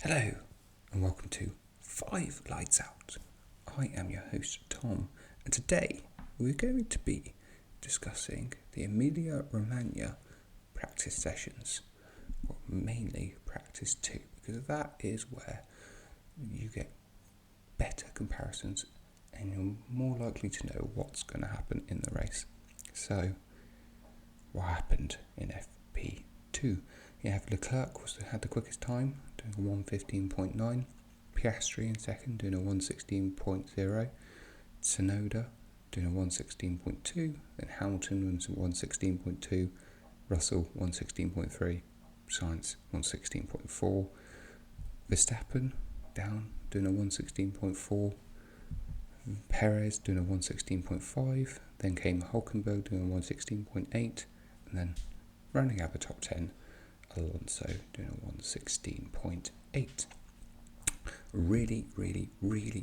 Hello and welcome to 5 Lights Out. I am your host Tom, and today we're going to be discussing the Emilia Romagna Practice Sessions, or mainly Practice 2, because that is where you get better comparisons and you're more likely to know what's going to happen in the race. So, what happened in FP2? You have Leclerc had the quickest time, doing a 1:15.9. Piastri in second, doing a 1:16.0. Tsunoda doing a 1:16.2. Then Hamilton was 1:16.2. Russell 1:16.3. Sainz 1:16.4. Verstappen down, doing a 1:16.4. Perez doing a 1:16.5. Then came Hulkenberg doing a 1:16.8. And then rounding out the top 10, Alonso doing a 1:16.8. Really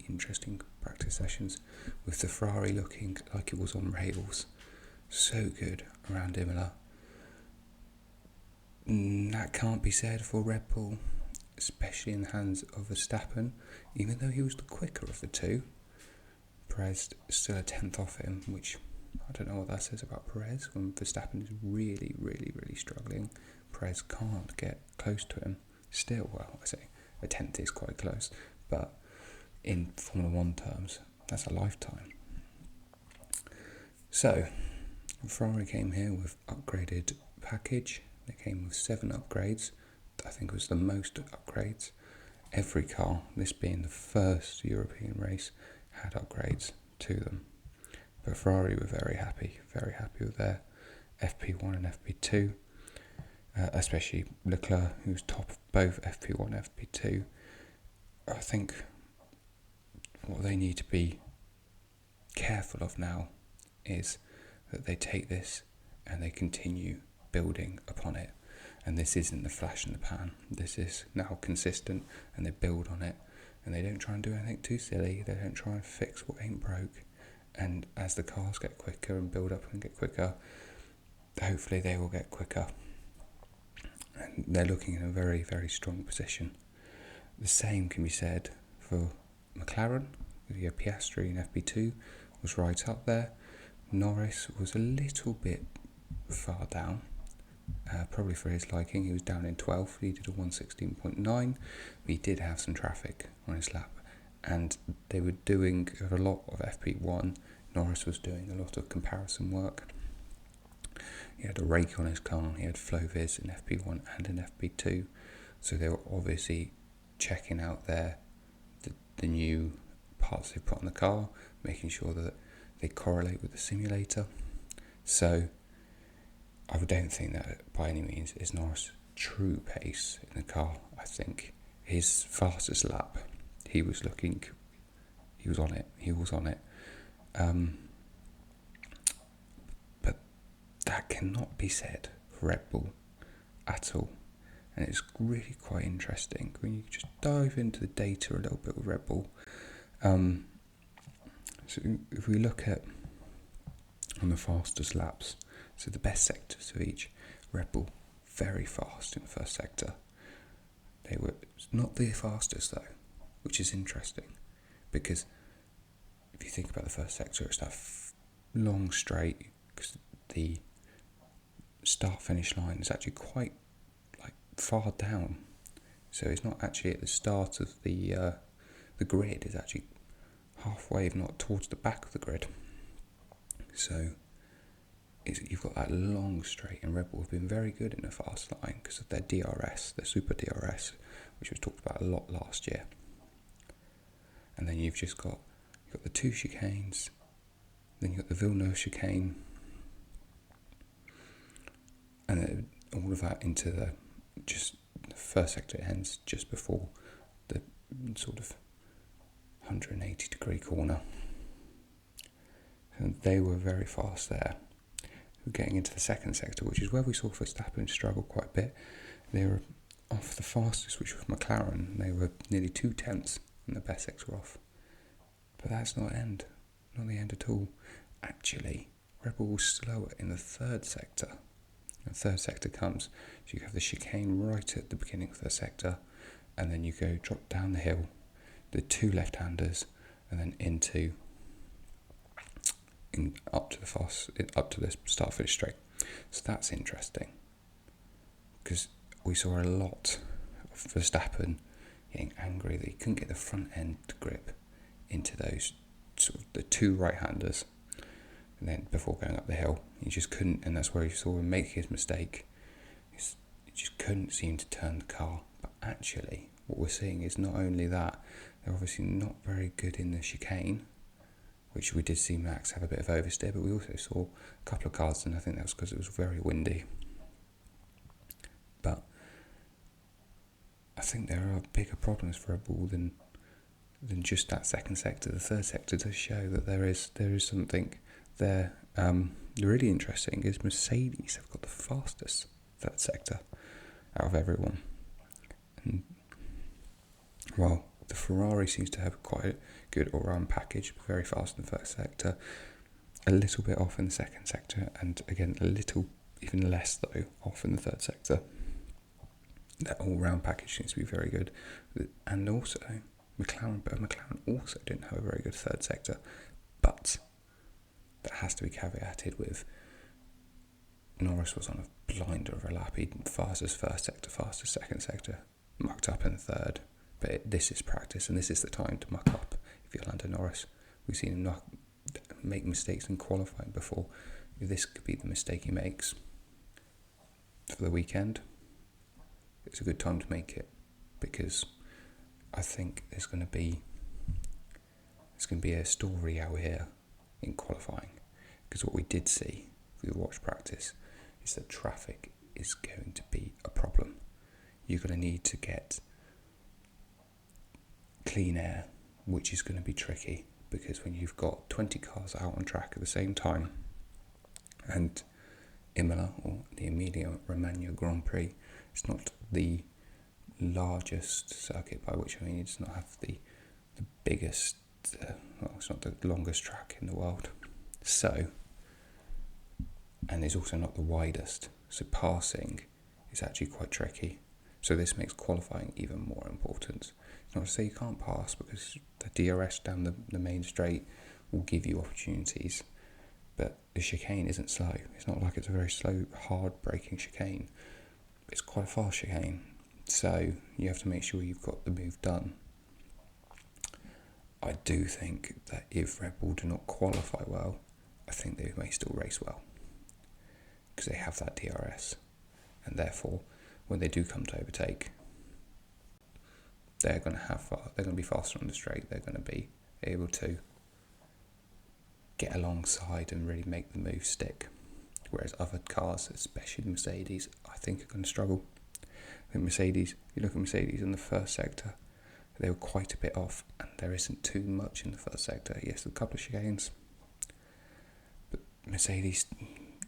interesting practice sessions with the Ferrari looking like it was on rails. So good around Imola. That can't be said for Red Bull, especially in the hands of Verstappen, even though he was the quicker of the two. Perez still a tenth off him, which I don't know what that says about Perez when Verstappen is really struggling. Perez can't get close to him. Still, well, I say a tenth is quite close, but in Formula 1 terms, that's a lifetime. So, Ferrari came here with upgraded package. They came with 7 upgrades. I think it was the most upgrades. Every car, this being the first European race, had upgrades to them. But Ferrari were very happy with their FP1 and FP2. Especially Leclerc, who's top of both FP1 and FP2. I think what they need to be careful of now is that they take this and they continue building upon it. And this isn't the flash in the pan. This is now consistent, and they build on it. And they don't try and do anything too silly. They don't try and fix what ain't broke. And as the cars get quicker and build up and get quicker, hopefully they will get quicker. And they're looking in a very strong position. The same can be said for McLaren. Your Piastri in FP2 was right up there. Norris was a little bit far down, probably for his liking. He was down in 12th. He did a 1:16.9, but he did have some traffic on his lap. And they were doing a lot of FP1. Norris was doing a lot of comparison work. He had a rake on his car. He had FlowViz in FP1 and in FP2. So they were obviously checking out the new parts they put on the car, making sure that they correlate with the simulator. So I don't think that by any means is Norris' true pace in the car. I think his fastest lap, he was on it. But that cannot be said for Red Bull at all. And it's really quite interesting when you just dive into the data a little bit with Red Bull. So if we look at on the fastest laps, so the best sectors of each, Red Bull very fast in the first sector. They were not the fastest though, which is interesting, because if you think about the first sector, it's that long straight, because the start-finish line is actually quite far down, so it's not actually at the start of the grid. It's actually halfway, if not towards the back of the grid. So you've got that long straight, and Red Bull have been very good in the fast line because of their DRS, their super DRS, which was talked about a lot last year. And then you've got the 2 chicanes, then you've got the Villeneuve chicane, and then all of that into the first sector ends just before the sort of 180 degree corner. And they were very fast there. We're getting into the second sector, which is where we saw Verstappen struggle quite a bit. They were off the fastest, which was McLaren. They were nearly 2 tenths in the best sector off. But that's not the end at all. Actually, Red Bull was slower in the third sector. The third sector comes, so you have the chicane right at the beginning of the sector, and then you go drop down the hill, the 2 left-handers, and then up to the start-finish straight. So that's interesting, because we saw a lot of Verstappen getting angry that he couldn't get the front end grip into those sort of the 2 right-handers, and then before going up the hill, he just couldn't, and that's where you saw him make his mistake. He just couldn't seem to turn the car. But actually, what we're seeing is not only that, they're obviously not very good in the chicane, which we did see Max have a bit of oversteer, but we also saw a couple of cars, and I think that was because it was very windy. But I think there are bigger problems for Red Bull than just that second sector. The third sector does show that there is something there. Really interesting is Mercedes have got the fastest third sector out of everyone. And while the Ferrari seems to have quite a good all-round package, very fast in the first sector, a little bit off in the second sector, and again a little, even less though, off in the third sector. That all-round package seems to be very good. And also McLaren also didn't have a very good third sector, but that has to be caveated with Norris was on a blinder of a lap. He fastest first sector, fastest second sector, mucked up in third. But this is practice, and this is the time to muck up if you're Lando Norris. We've seen him make mistakes in qualifying before. If this could be the mistake he makes for the weekend, it's a good time to make it, because I think there's going to be a story out here in qualifying, because what we did see if we watched practice is that traffic is going to be a problem. You're going to need to get clean air, which is going to be tricky, because when you've got 20 cars out on track at the same time, and Imola, or the Emilia Romagna Grand Prix, it's not the largest circuit, by which I mean it does not have the biggest, it's not the longest track in the world, so, and it's also not the widest, so passing is actually quite tricky. So this makes qualifying even more important. It's not to say you can't pass, because the DRS down the main straight will give you opportunities, but the chicane isn't slow. It's not like it's a very slow, hard braking chicane. It's quite a fast chicane, so you have to make sure you've got the move done. I do think that if Red Bull do not qualify well, I think they may still race well, because they have that DRS, and therefore when they do come to overtake, they're going to be faster on the straight. They're going to be able to get alongside and really make the move stick. Whereas other cars, especially the Mercedes, I think are going to struggle. I think Mercedes, you look at Mercedes in the first sector, they were quite a bit off, and there isn't too much in the first sector. Yes, a couple of chicanes, but Mercedes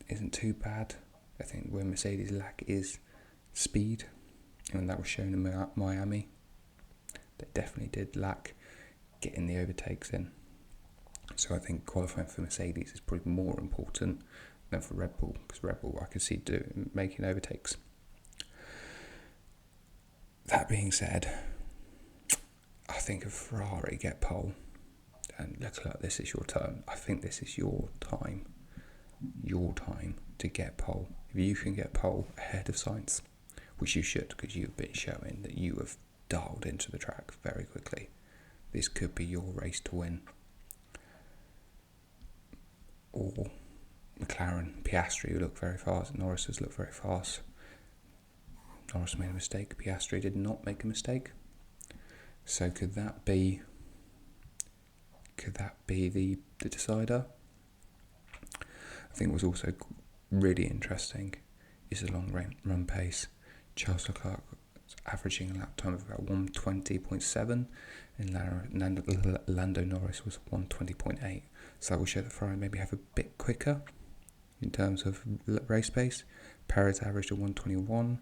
isn't too bad. I think where Mercedes lack is speed, and that was shown in Miami. They definitely did lack getting the overtakes in. So I think qualifying for Mercedes is probably more important than for Red Bull, because Red Bull I could see making overtakes. That being said, I think if Ferrari get pole, and Leclerc, this is your turn. I think this is your time to get pole. If you can get pole ahead of Sainz, which you should, because you've been showing that you have dialed into the track very quickly, this could be your race to win. Or McLaren, Piastri look very fast. Norris has looked very fast. Norris made a mistake. Piastri did not make a mistake. So could that be the decider? I think was also really interesting is the long run pace. Charles Leclerc was averaging a lap time of about 120.7, and Lando Norris was 120.8. So that will show that Ferrari maybe have a bit quicker in terms of race pace. Perez averaged a 121.1.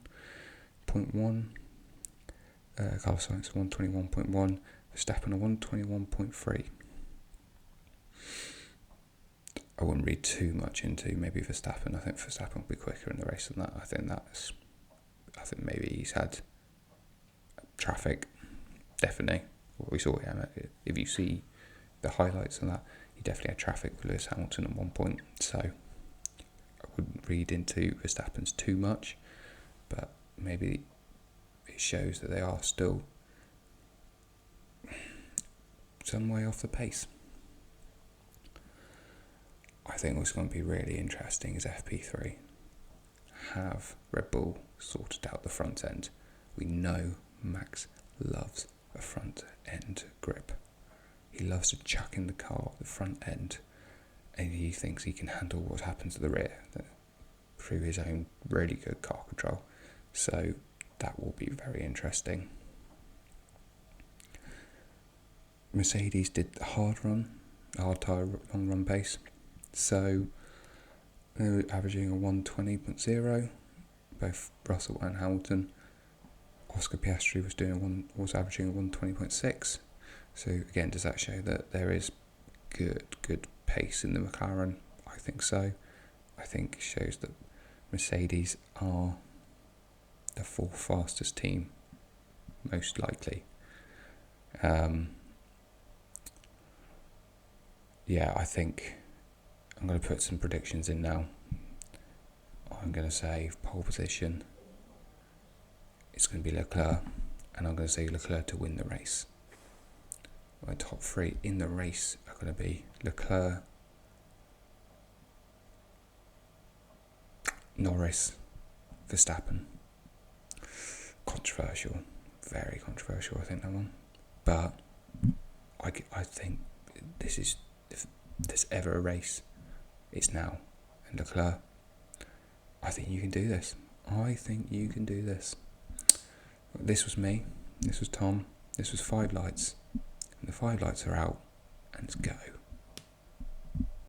Carlos Sainz 121.1. Verstappen a 121.3. I wouldn't read too much into maybe Verstappen. I think Verstappen will be quicker in the race than that. I think maybe he's had traffic, definitely. What we saw, if you see the highlights of that, you definitely had traffic with Lewis Hamilton at one point. So I wouldn't read into Verstappen's too much, but maybe it shows that they are still some way off the pace. I think what's going to be really interesting is FP3. Have Red Bull sorted out the front end? We know Max loves a front end grip. He loves to chuck in the car at the front end, and he thinks he can handle what happens at the rear through his own really good car control. So that will be very interesting. Mercedes did the hard tyre long run pace. So they were averaging a 120.0, both Russell and Hamilton. Oscar Piastri was averaging a 120.6. So again, does that show that there is good pace in the McLaren? I think so. I think it shows that Mercedes are the fourth fastest team, most likely. I think I'm going to put some predictions in now. I'm going to say pole position, it's going to be Leclerc, and I'm going to say Leclerc to win the race. My top three in the race are going to be Leclerc, Norris, Verstappen. Controversial, very controversial, I think, that one. But I think this is, if there's ever a race, it's now. And Leclerc, I think you can do this. This was me, this was Tom, this was 5 lights, and the 5 lights are out, and let's go.